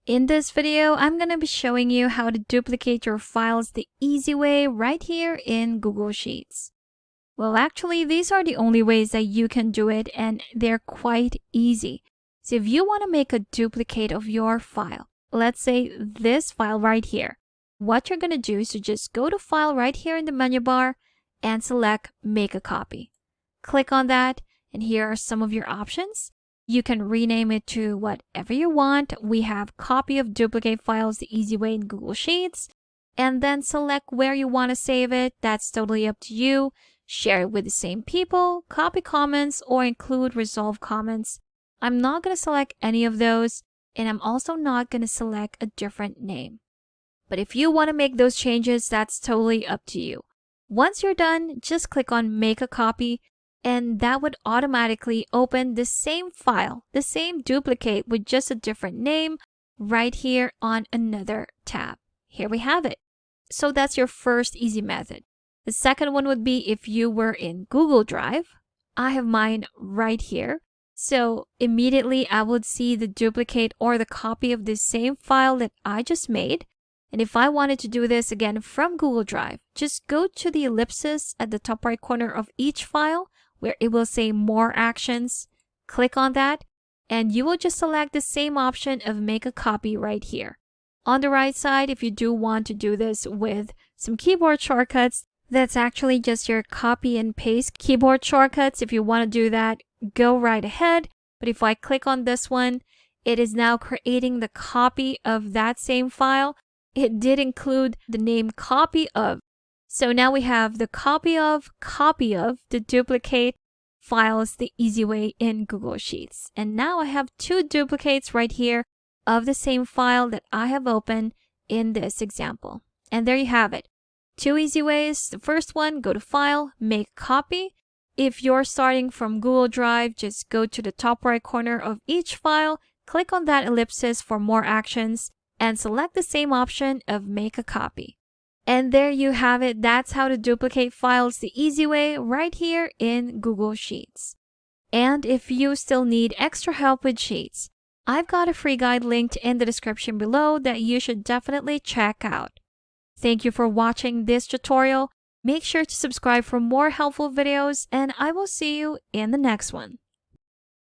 In this video, I'm going to be showing you how to duplicate your files the easy way right here in Google Sheets. Well, actually, these are the only ways that you can do it, and they're quite easy. So if you want to make a duplicate of your file, let's say this file right here, what you're going to do is to just go to File right here in the menu bar and select Make a Copy. Click on that, and here are some of your options. You can rename it to whatever you want. We have Copy of Duplicate Files the easy way in Google Sheets. And then select where you want to save it. That's totally up to you. Share it with the same people, copy comments, or include resolve comments. I'm not going to select any of those, and I'm also not going to select a different name. But if you want to make those changes, that's totally up to you. Once you're done, just click on Make a Copy, and that would automatically open the same file, the same duplicate with just a different name right here on another tab. Here we have it. So that's your first easy method. The second one would be if you were in Google Drive. I have mine right here. So immediately I would see the duplicate or the copy of the same file that I just made. And if I wanted to do this again from Google Drive, just go to the ellipsis at the top right corner of each file where it will say More Actions. Click on that, and you will just select the same option of Make a Copy right here. On the right side, if you do want to do this with some keyboard shortcuts, that's actually just your copy and paste keyboard shortcuts. If you want to do that, go right ahead. But if I click on this one, it is now creating the copy of that same file. It did include the name copy of. So now we have the copy of the duplicate files the easy way in Google Sheets. And now I have two duplicates right here of the same file that I have opened in this example. And there you have it. Two easy ways. The first one, go to File, Make Copy. If you're starting from Google Drive, just go to the top right corner of each file, click on that ellipsis for More Actions, and select the same option of Make a Copy. And there you have it. That's how to duplicate files the easy way right here in Google Sheets. And if you still need extra help with Sheets, I've got a free guide linked in the description below that you should definitely check out. Thank you for watching this tutorial. Make sure to subscribe for more helpful videos, and I will see you in the next one.